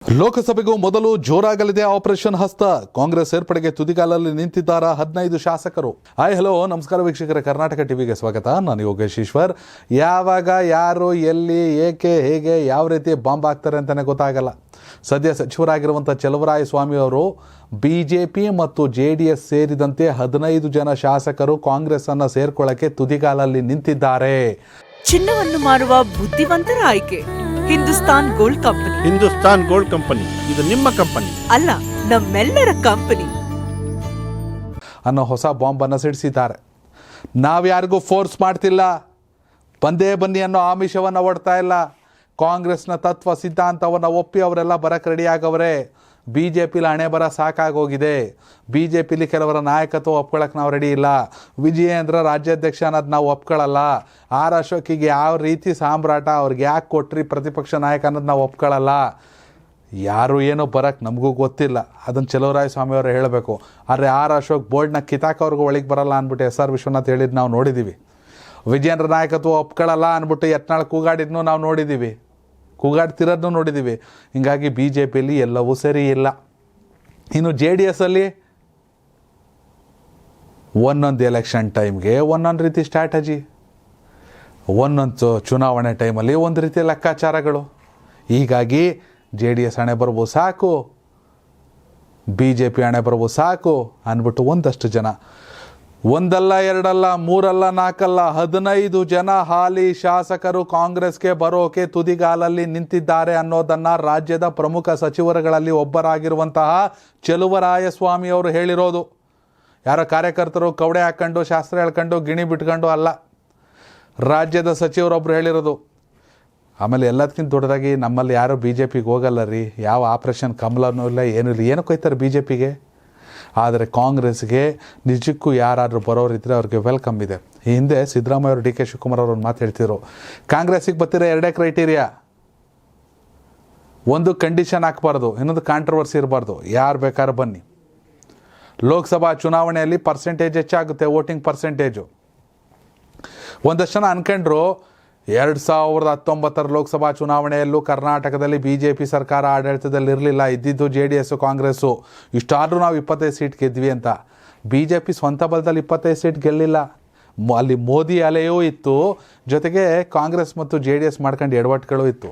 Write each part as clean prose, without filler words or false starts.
ಲೋಕಸಭೆಗೂ ಮೊದಲು ಜೋರಾಗಲಿದೆ ಆಪರೇಷನ್ ಹಸ್ತ. ಕಾಂಗ್ರೆಸ್ ಸೇರ್ಪಡೆಗೆ ತುದಿಗಾಲಲ್ಲಿ ನಿಂತಿದ್ದಾರ 15 ಶಾಸಕರು. ಹಾಯ್ ಹಲೋ ನಮಸ್ಕಾರ ವೀಕ್ಷಕರ, ಕರ್ನಾಟಕ ಟಿವಿಗೆ ಸ್ವಾಗತ. ನಾನು ಯೋಗೇಶ್ ಈಶ್ವರ್. ಯಾವಾಗ ಯಾರು ಎಲ್ಲಿ ಏಕೆ ಹೇಗೆ ಯಾವ ರೀತಿ ಬಾಂಬ್ ಹಾಕ್ತಾರೆ ಅಂತಲೇ ಗೊತ್ತಾಗಲ್ಲ. ಸದ್ಯ ಸಚಿವರಾಗಿರುವಂಥ ಚಲುವರಾಯಸ್ವಾಮಿ ಅವರು ಬಿಜೆಪಿ ಮತ್ತು JDS ಸೇರಿದಂತೆ 15 ಜನ ಶಾಸಕರು ಕಾಂಗ್ರೆಸ್ ಅನ್ನು ಸೇರ್ಕೊಳ್ಳಕ್ಕೆ ತುದಿಗಾಲಲ್ಲಿ ನಿಂತಿದ್ದಾರೆ. ಚಿನ್ನವನ್ನು ಮಾರುವ ಬುದ್ಧಿವಂತರ ಆಯ್ಕೆ Hindustan gold company. Hindustan gold company ಇದು ನಿಮ್ಮ ಕಂಪನಿ ಅಲ್ಲ, ನಮ್ಮೆಲ್ಲರ ಕಂಪನಿ ಅನ್ನೋ ಹೊಸ ಬಾಂಬನ್ನು ಸಿಡಿಸಿದ್ದಾರೆ. ನಾವ್ಯಾರಿಗೂ ಫೋರ್ಸ್ ಮಾಡ್ತಿಲ್ಲ, ಬಂದೇ ಬನ್ನಿ ಅನ್ನೋ ಆಮಿಷವನ್ನು ಒಡ್ತಾ ಇಲ್ಲ. ಕಾಂಗ್ರೆಸ್ನ ತತ್ವ ಸಿದ್ಧಾಂತವನ್ನು ಒಪ್ಪಿ ಅವರೆಲ್ಲ ಬರಕ್ಕೆ ರೆಡಿಯಾಗವ್ರೆ. BJPಲಿ ಹಣೆ ಬರ ಸಾಕಾಗೋಗಿದೆ. BJPಲಿ ಕೆಲವರ ನಾಯಕತ್ವ ಒಪ್ಕೊಳ್ಳೋಕೆ ನಾವು ರೆಡಿ ಇಲ್ಲ. ವಿಜಯೇಂದ್ರ ರಾಜ್ಯಾಧ್ಯಕ್ಷ ಅನ್ನೋದು ನಾವು ಒಪ್ಕೊಳ್ಳಲ್ಲ. ಅಶೋಕಿಗೆ ಯಾವ ರೀತಿ ಸಾಮ್ರಾಟ, ಅವ್ರಿಗೆ ಯಾಕೆ ಕೊಟ್ರಿ ಪ್ರತಿಪಕ್ಷ ನಾಯಕ ಅನ್ನೋದು ನಾವು ಒಪ್ಕೊಳ್ಳಲ್ಲ. ಯಾರು ಏನೋ ಬರೋಕ್ಕೆ ನಮಗೂ ಗೊತ್ತಿಲ್ಲ, ಅದನ್ನು ಚಲುವರಾಯಸ್ವಾಮಿ ಅವರು ಹೇಳಬೇಕು. ಆದರೆ ಅಶೋಕ್ ಬೋರ್ಡ್ನ ಕಿತಾಕವ್ರಿಗೂ ಒಳಗೆ ಬರಲ್ಲ ಅಂದ್ಬಿಟ್ಟು SR ವಿಶ್ವನಾಥ್ ಹೇಳಿದ್ದು ನಾವು ನೋಡಿದ್ದೀವಿ. ವಿಜಯೇಂದ್ರ ನಾಯಕತ್ವ ಒಪ್ಕೊಳ್ಳಲ್ಲ ಅಂದ್ಬಿಟ್ಟು ಯತ್ನಾಳ್ ಕೂಗಾಡಿದ್ನೂ ನಾವು ನೋಡಿದ್ದೀವಿ, ಕೂಗಾಡ್ತಿರೋದನ್ನು ನೋಡಿದ್ದೀವಿ. ಹೀಗಾಗಿ BJPಲಿ ಎಲ್ಲವೂ ಸರಿ ಇಲ್ಲ. ಇನ್ನು JDSಲ್ಲಿ ಒಂದೊಂದು ಎಲೆಕ್ಷನ್ ಟೈಮ್ಗೆ ಒಂದೊಂದು ರೀತಿ ಸ್ಟ್ರಾಟಜಿ, ಒಂದೊಂದು ಚುನಾವಣೆ ಟೈಮಲ್ಲಿ ಒಂದು ರೀತಿ ಲೆಕ್ಕಾಚಾರಗಳು. ಹೀಗಾಗಿ JDS ಹಣೆ ಬರ್ಬೋದು ಸಾಕು, BJP ಹಣೆ ಬರ್ಬೋದು ಸಾಕು ಅಂದ್ಬಿಟ್ಟು ಒಂದಷ್ಟು ಜನ, ಒಂದಲ್ಲ ಎರಡಲ್ಲ ಮೂರಲ್ಲ ನಾಲ್ಕಲ್ಲ 15 ಜನ ಹಾಲಿ ಶಾಸಕರು ಕಾಂಗ್ರೆಸ್ಗೆ ಬರೋಕೆ ತುದಿಗಾಲಲ್ಲಿ ನಿಂತಿದ್ದಾರೆ ಅನ್ನೋದನ್ನು ರಾಜ್ಯದ ಪ್ರಮುಖ ಸಚಿವರುಗಳಲ್ಲಿ ಒಬ್ಬರಾಗಿರುವಂತಹ ಚಲುವರಾಯಸ್ವಾಮಿ ಅವರು ಹೇಳಿರೋದು. ಯಾರೋ ಕಾರ್ಯಕರ್ತರು ಕವಡೆ ಹಾಕ್ಕೊಂಡು ಶಾಸ್ತ್ರ ಹೇಳ್ಕೊಂಡು ಗಿಣಿ ಬಿಟ್ಕೊಂಡು ಅಲ್ಲ, ರಾಜ್ಯದ ಸಚಿವರೊಬ್ಬರು ಹೇಳಿರೋದು. ಆಮೇಲೆ ಎಲ್ಲದಕ್ಕಿಂತ ದೊಡ್ಡದಾಗಿ ನಮ್ಮಲ್ಲಿ ಯಾರೂ BJPಗೆ ಹೋಗಲ್ಲ ರೀ, ಯಾವ ಆಪ್ರೇಷನ್ ಕಮಲನೂ ಇಲ್ಲ, ಏನೂ ಇಲ್ಲ. ಏನಕ್ಕೆ ಹೋಯ್ತಾರೆ BJPಗೆ? ಆದರೆ ಕಾಂಗ್ರೆಸ್ಗೆ ನಿಜಕ್ಕೂ ಯಾರಾದರೂ ಬರೋರಿದ್ದರೆ ಅವ್ರಿಗೆ ವೆಲ್ಕಮ್ ಇದೆ. ಈ ಹಿಂದೆ ಸಿದ್ದರಾಮಯ್ಯ ಅವರು DK ಶಿವಕುಮಾರ್ ಅವರು ಒಂದು ಮಾತು ಹೇಳ್ತಿದ್ರು, ಕಾಂಗ್ರೆಸ್ಸಿಗೆ ಬರ್ತಿರೋ ಎರಡೇ ಕ್ರೈಟೀರಿಯಾ, ಒಂದು ಕಂಡೀಷನ್ ಹಾಕಬಾರ್ದು, ಇನ್ನೊಂದು ಕಾಂಟ್ರವರ್ಸಿ ಇರಬಾರ್ದು, ಯಾರು ಬೇಕಾದ್ರೂ ಬನ್ನಿ. ಲೋಕಸಭಾ ಚುನಾವಣೆಯಲ್ಲಿ ಪರ್ಸೆಂಟೇಜ್ ಹೆಚ್ಚಾಗುತ್ತೆ, ವೋಟಿಂಗ್ ಪರ್ಸೆಂಟೇಜು. ಒಂದಷ್ಟು ಜನ ಅನ್ಕೊಂಡ್ರು 2019 ಲೋಕಸಭಾ ಚುನಾವಣೆಯಲ್ಲೂ ಕರ್ನಾಟಕದಲ್ಲಿ BJP ಸರ್ಕಾರ ಆಡಳಿತದಲ್ಲಿ ಇರಲಿಲ್ಲ, ಇದ್ದಿದ್ದು JDS ಕಾಂಗ್ರೆಸ್ಸು, ಇಷ್ಟಾದರೂ ನಾವು 25 ಸೀಟ್ ಗೆದ್ವಿ ಅಂತ. BJP ಸ್ವಂತ ಬಲದಲ್ಲಿ 25 ಸೀಟ್ ಗೆಲ್ಲಿಲ್ಲ. ಅಲ್ಲಿ ಮೋದಿ ಅಲೆಯೂ ಇತ್ತು, ಜೊತೆಗೆ ಕಾಂಗ್ರೆಸ್ ಮತ್ತು JDS ಮಾಡ್ಕೊಂಡು ಎಡವಟ್ಟುಗಳು ಇತ್ತು.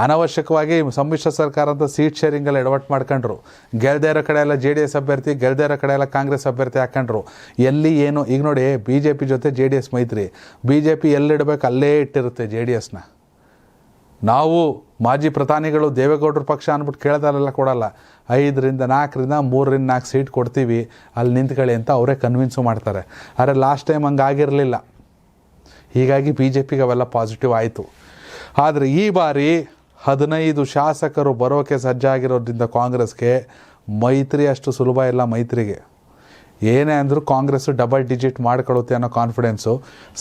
ಅನವಶ್ಯಕವಾಗಿ ಸಮ್ಮಿಶ್ರ ಸರ್ಕಾರ ಅಂತ ಸೀಟ್ ಶೇರಿಂಗಲ್ಲಿ ಎಡವಟ್ಟು ಮಾಡ್ಕೊಂಡ್ರು. ಗೆಲ್ಲದೇ ಇರೋ ಕಡೆ ಎಲ್ಲ JDS ಅಭ್ಯರ್ಥಿ, ಗೆಲ್ಲದೇ ಇರೋ ಕಡೆ ಎಲ್ಲ ಕಾಂಗ್ರೆಸ್ ಅಭ್ಯರ್ಥಿ ಹಾಕೊಂಡ್ರು. ಎಲ್ಲಿ ಏನು ಈಗ ನೋಡಿ, BJP ಜೊತೆ JDS ಮೈತ್ರಿ, BJP ಎಲ್ಲಿಡಬೇಕು ಅಲ್ಲೇ ಇಟ್ಟಿರುತ್ತೆ JDSನ. ನಾವು ಮಾಜಿ ಪ್ರಧಾನಿಗಳು ದೇವೇಗೌಡರ ಪಕ್ಷ ಅಂದ್ಬಿಟ್ಟು ಕೇಳ್ದಾರೆಲ್ಲ ಕೊಡಲ್ಲ, 5ರಿಂದ 4ರಿಂದ 3ರಿಂದ 4 ಸೀಟ್ ಕೊಡ್ತೀವಿ, ಅಲ್ಲಿ ನಿಂತ್ಕೊಳ್ಳಿ ಅಂತ ಅವರೇ ಕನ್ವಿನ್ಸು ಮಾಡ್ತಾರೆ. ಆದರೆ ಲಾಸ್ಟ್ ಟೈಮ್ ಹಂಗಾಗಿರಲಿಲ್ಲ. ಹೀಗಾಗಿ BJPಗೆ ಅವೆಲ್ಲ ಪಾಸಿಟಿವ್ ಆಯಿತು. ಆದರೆ ಈ ಬಾರಿ 15 ಶಾಸಕರು ಬರೋಕ್ಕೆ ಸಜ್ಜಾಗಿರೋದ್ರಿಂದ ಕಾಂಗ್ರೆಸ್ಗೆ ಮೈತ್ರಿ ಅಷ್ಟು ಸುಲಭ ಇಲ್ಲ. ಮೈತ್ರಿಗೆ ಏನೇ ಅಂದರೂ ಕಾಂಗ್ರೆಸ್ಸು ಡಬಲ್ ಡಿಜಿಟ್ ಮಾಡ್ಕೊಳ್ಳುತ್ತೆ ಅನ್ನೋ ಕಾನ್ಫಿಡೆನ್ಸು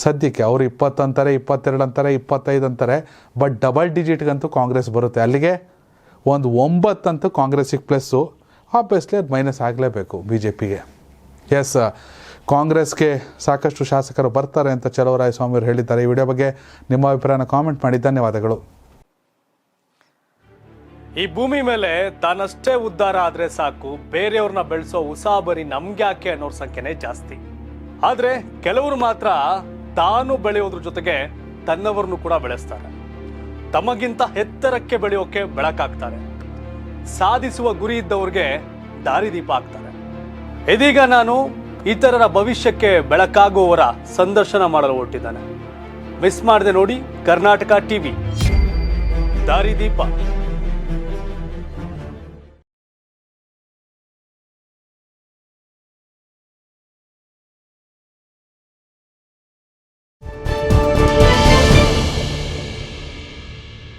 ಸದ್ಯಕ್ಕೆ. ಅವರು 20 ಅಂತಾರೆ, 22 ಅಂತಾರೆ, 25 ಅಂತಾರೆ, ಬಟ್ ಡಬಲ್ ಡಿಜಿಟ್ಗಂತೂ ಕಾಂಗ್ರೆಸ್ ಬರುತ್ತೆ. ಅಲ್ಲಿಗೆ ಒಂದು 9 ಅಂತೂ ಕಾಂಗ್ರೆಸ್ಸಿಗೆ ಪ್ಲಸ್ಸು, ಆಬ್ವಿಯಸ್ಲಿ ಅದು ಮೈನಸ್ ಆಗಲೇಬೇಕು BJPಗೆ. ಎಸ್, ಕಾಂಗ್ರೆಸ್ಗೆ ಸಾಕಷ್ಟು ಶಾಸಕರು ಬರ್ತಾರೆ ಅಂತ ಚಲುವರಾಯಸ್ವಾಮಿ ಅವರು ಹೇಳಿದ್ದಾರೆ. ಈ ವಿಡಿಯೋ ಬಗ್ಗೆ ನಿಮ್ಮ ಅಭಿಪ್ರಾಯನ ಕಾಮೆಂಟ್ ಮಾಡಿ. ಧನ್ಯವಾದಗಳು. ಈ ಭೂಮಿ ಮೇಲೆ ತಾನಷ್ಟೇ ಉದ್ಧಾರ ಆದ್ರೆ ಸಾಕು, ಬೇರೆಯವ್ರನ್ನ ಬೆಳೆಸೋ ಉಸಾಬರಿ ನಮ್ಗ್ಯಾಕೆ ಅನ್ನೋರ್ ಸಂಖ್ಯೆನೇ ಜಾಸ್ತಿ. ಆದ್ರೆ ಕೆಲವರು ಮಾತ್ರ ತಾನು ಬೆಳೆಯೋದ್ರ ಜೊತೆಗೆ ತನ್ನವರನ್ನು ಕೂಡ ಬೆಳೆಸ್ತಾರೆ. ತಮಗಿಂತ ಎತ್ತರಕ್ಕೆ ಬೆಳೆಯೋಕೆ ಬೆಳಕಾಗ್ತಾರೆ. ಸಾಧಿಸುವ ಗುರಿ ಇದ್ದವ್ರಿಗೆ ದಾರಿದೀಪ ಆಗ್ತಾರೆ. ಇದೀಗ ನಾನು ಇತರರ ಭವಿಷ್ಯಕ್ಕೆ ಬೆಳಕಾಗುವವರ ಸಂದರ್ಶನ ಮಾಡಲು ಹೊರಟಿದ್ದಾನೆ. ಮಿಸ್ ಮಾಡದೆ ನೋಡಿ ಕರ್ನಾಟಕ ಟಿವಿ ದಾರಿದೀಪ.